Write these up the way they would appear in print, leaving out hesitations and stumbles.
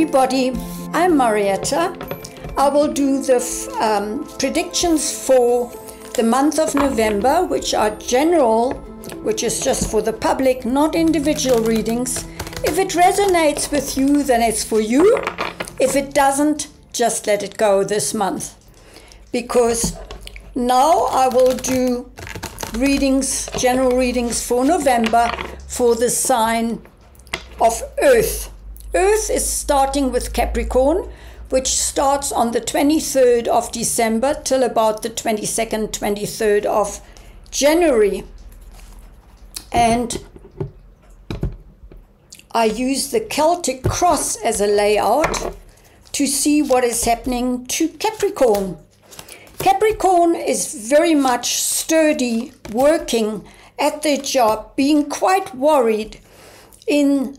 everybody, I'm Marietta. I will do the predictions for the month of November, which are general, which is just for the public, not individual readings. If it resonates with you, then it's for you. If it doesn't, just let it go this month. Because now I will do readings, general readings for November for the sign of Earth. Earth is starting with Capricorn, which starts on the 23rd of December till about the 22nd, 23rd of January. And I use the Celtic cross as a layout to see what is happening to Capricorn. Capricorn is very much sturdy, working at their job, being quite worried. In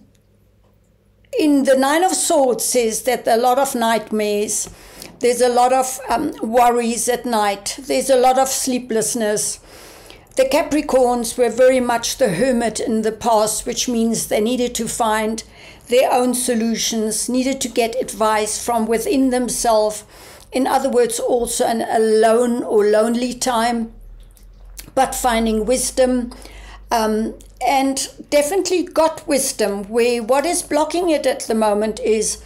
the Nine of Swords says that a lot of nightmares, there's a lot of worries at night, there's a lot of sleeplessness. The Capricorns were very much the hermit in the past, which means they needed to find their own solutions, needed to get advice from within themselves. In other words, also an alone or lonely time, but finding wisdom, and definitely got wisdom, where what is blocking it at the moment is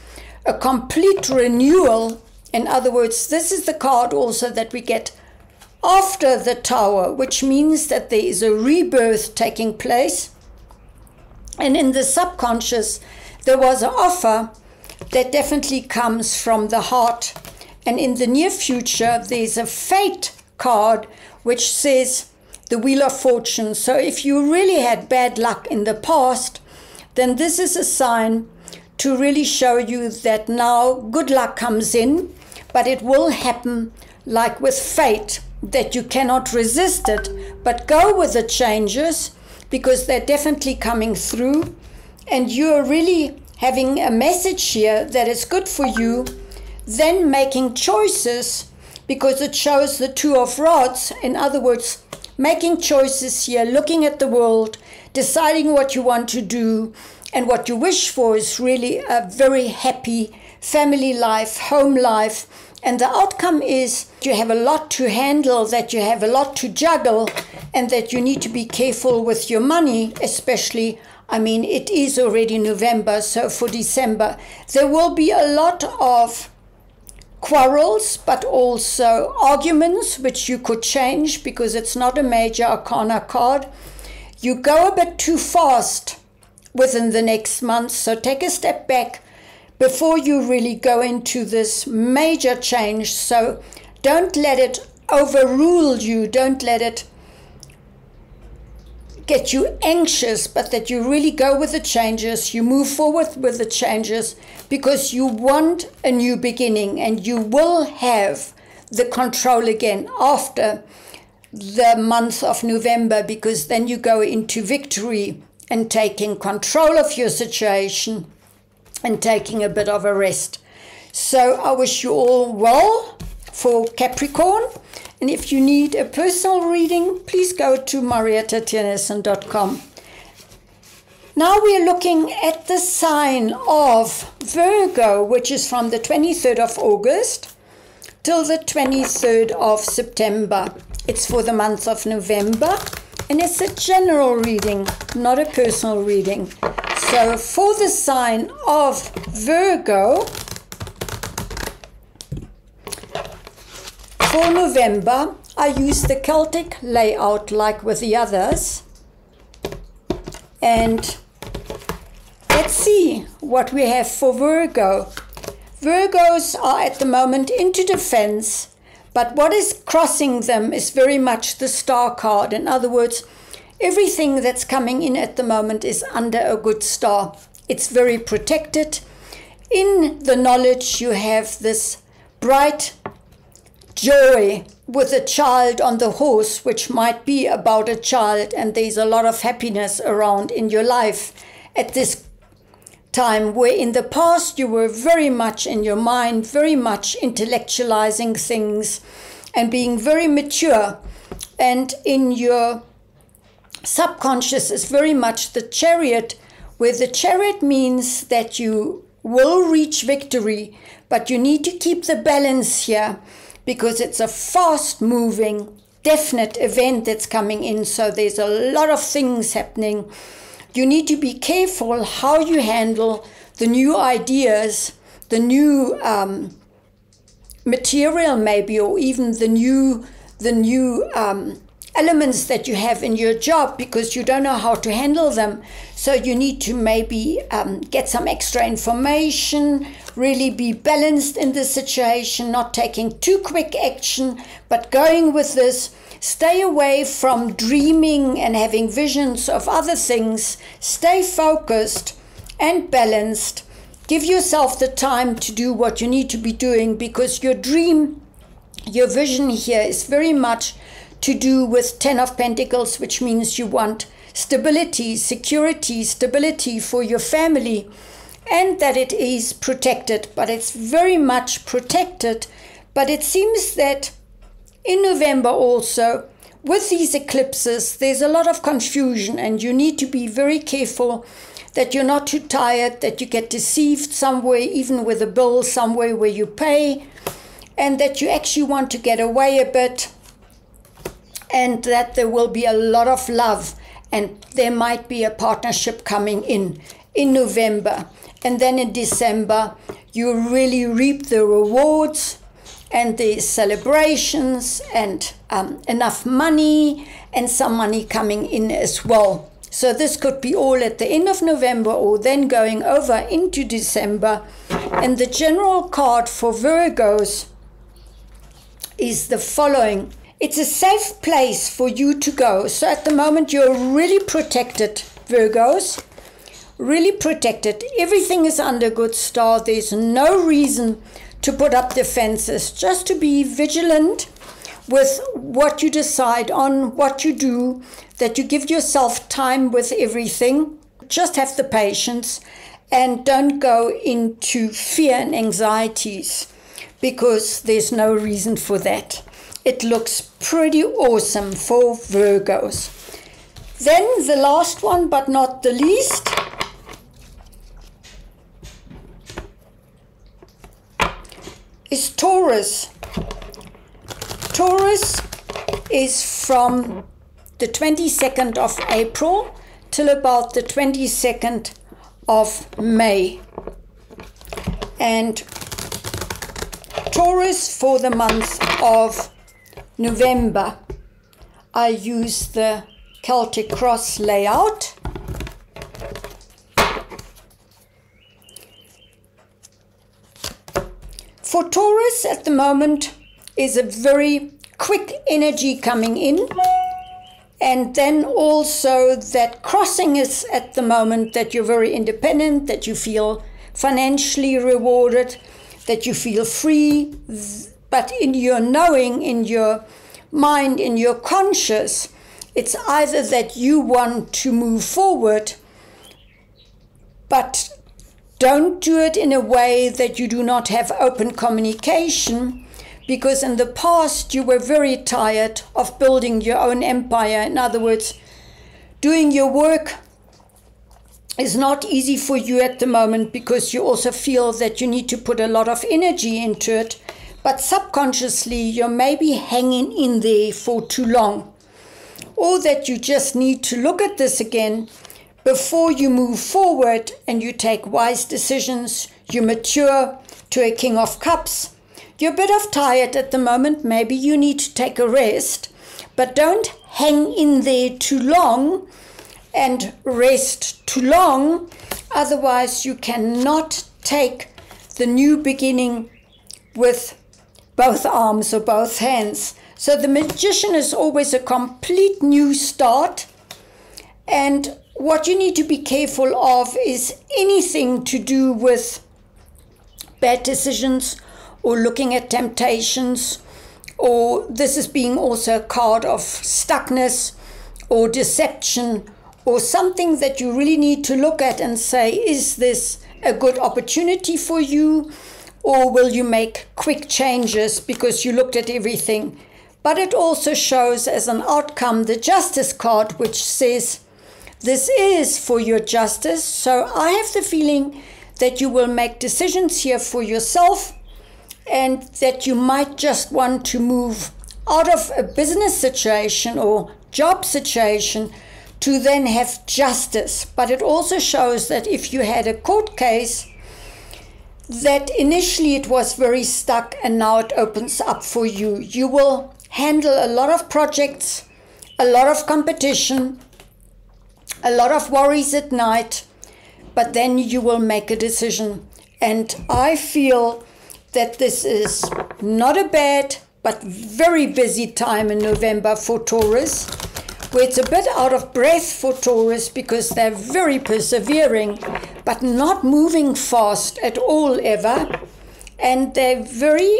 a complete renewal. In other words, this is the card also that we get after the Tower, which means that there is a rebirth taking place. And in the subconscious, there was an offer that definitely comes from the heart. And in the near future, there's a fate card, which says the Wheel of Fortune. So if you really had bad luck in the past, then this is a sign to really show you that now good luck comes in, but it will happen like with fate, that you cannot resist it, but go with the changes because they're definitely coming through. And you're really having a message here that is good for you, then making choices, because it shows the Two of Rods. In other words, making choices here, looking at the world, deciding what you want to do, and what you wish for is really a very happy family life, home life. And the outcome is you have a lot to handle, that you have a lot to juggle, and that you need to be careful with your money, especially, I mean, it is already November, so for December, there will be a lot of quarrels, but also arguments, which you could change because it's not a major arcana card. You go a bit too fast within the next month, so take a step back before you really go into this major change. So don't let it overrule you, don't let it get you anxious, but that you really go with the changes, you move forward with the changes, because you want a new beginning, and you will have the control again after the month of November, because then you go into victory and taking control of your situation and taking a bit of a rest. So I wish you all well for Capricorn. And if you need a personal reading, please go to mariettatjennissen.com. Now we are looking at the sign of Virgo, which is from the 23rd of August till the 23rd of September. It's for the month of November, and it's a general reading, not a personal reading. So for the sign of Virgo, for November, I use the Celtic layout like with the others. And let's see what we have for Virgo. Virgos are at the moment into defense, but what is crossing them is very much the Star card. In other words, everything that's coming in at the moment is under a good star. It's very protected. In the knowledge, you have this bright joy with a child on the horse, which might be about a child, and there's a lot of happiness around in your life at this time, where in the past you were very much in your mind, very much intellectualizing things and being very mature, and in your subconscious is very much the Chariot, where the Chariot means that you will reach victory, but you need to keep the balance here because it's a fast-moving, definite event that's coming in. So there's a lot of things happening. You need to be careful how you handle the new ideas, the new material maybe, or even the new elements that you have in your job, because you don't know how to handle them. So you need to maybe get some extra information, really be balanced in the situation, not taking too quick action, but going with this. Stay away from dreaming and having visions of other things. Stay focused and balanced. Give yourself the time to do what you need to be doing, because your dream, your vision here is very much to do with 10 of Pentacles, which means you want stability, security, stability for your family, and that it is protected. But it's very much protected. But it seems that in November also, with these eclipses, there's a lot of confusion, and you need to be very careful that you're not too tired, that you get deceived somewhere, even with a bill somewhere where you pay, and that you actually want to get away a bit, and that there will be a lot of love, and there might be a partnership coming in November. And then in December, you really reap the rewards and the celebrations, and enough money, and some money coming in as well. So this could be all at the end of November, or then going over into December. And the general card for Virgos is the following. It's a safe place for you to go. So at the moment, you're really protected, Virgos. Really protected. Everything is under good star. There's no reason to put up defenses. Just to be vigilant with what you decide on, what you do, that you give yourself time with everything. Just have the patience and don't go into fear and anxieties, because there's no reason for that. It looks pretty awesome for Virgos. Then the last one, but not the least, is Taurus. Taurus is from the 22nd of April till about the 22nd of May. And Taurus for the month of November, I use the Celtic cross layout. For Taurus at the moment is a very quick energy coming in, and then also that crossing is at the moment that you're very independent, that you feel financially rewarded, that you feel free, but in your knowing, in your mind, in your conscious, it's either that you want to move forward, but don't do it in a way that you do not have open communication, because in the past you were very tired of building your own empire. In other words, doing your work is not easy for you at the moment, because you also feel that you need to put a lot of energy into it, but subconsciously you're maybe hanging in there for too long, or that you just need to look at this again before you move forward and you take wise decisions, you mature to a King of Cups. You're a bit of tired at the moment, maybe you need to take a rest, but don't hang in there too long and rest too long, otherwise you cannot take the new beginning with both arms or both hands. So the Magician is always a complete new start, and what you need to be careful of is anything to do with bad decisions or looking at temptations, or this is being also a card of stuckness or deception, or something that you really need to look at and say, is this a good opportunity for you, or will you make quick changes because you looked at everything? But it also shows as an outcome the Justice card, which says this is for your justice. So I have the feeling that you will make decisions here for yourself, and that you might just want to move out of a business situation or job situation to then have justice. But it also shows that if you had a court case, that initially it was very stuck and now it opens up for you. You will handle a lot of projects, a lot of competition, a lot of worries at night, but then you will make a decision. And I feel that this is not a bad but very busy time in November for Taurus, where it's a bit out of breath for Taurus because they're very persevering, but not moving fast at all ever. And they're very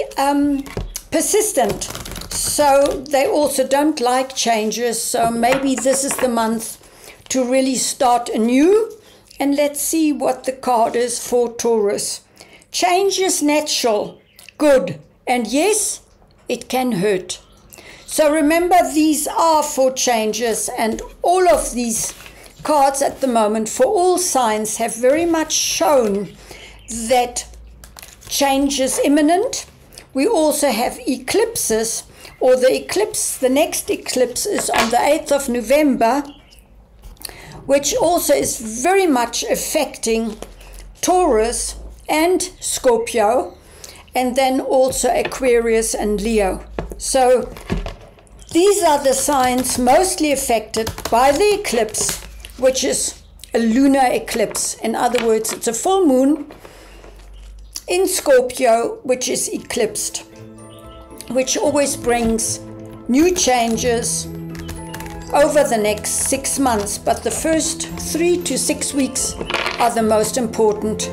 persistent. So they also don't like changes. So maybe this is the month to really start anew. And let's see what the card is for Taurus. Change is natural, good, and yes, it can hurt. So remember, these are for changes, and all of these cards at the moment for all signs have very much shown that change is imminent. We also have eclipses, or the next eclipse is on the 8th of November, which also is very much affecting Taurus and Scorpio, and then also Aquarius and Leo. So these are the signs mostly affected by the eclipse, which is a lunar eclipse. In other words, it's a full moon in Scorpio, which is eclipsed, which always brings new changes over the next 6 months. But the first 3 to 6 weeks are the most important.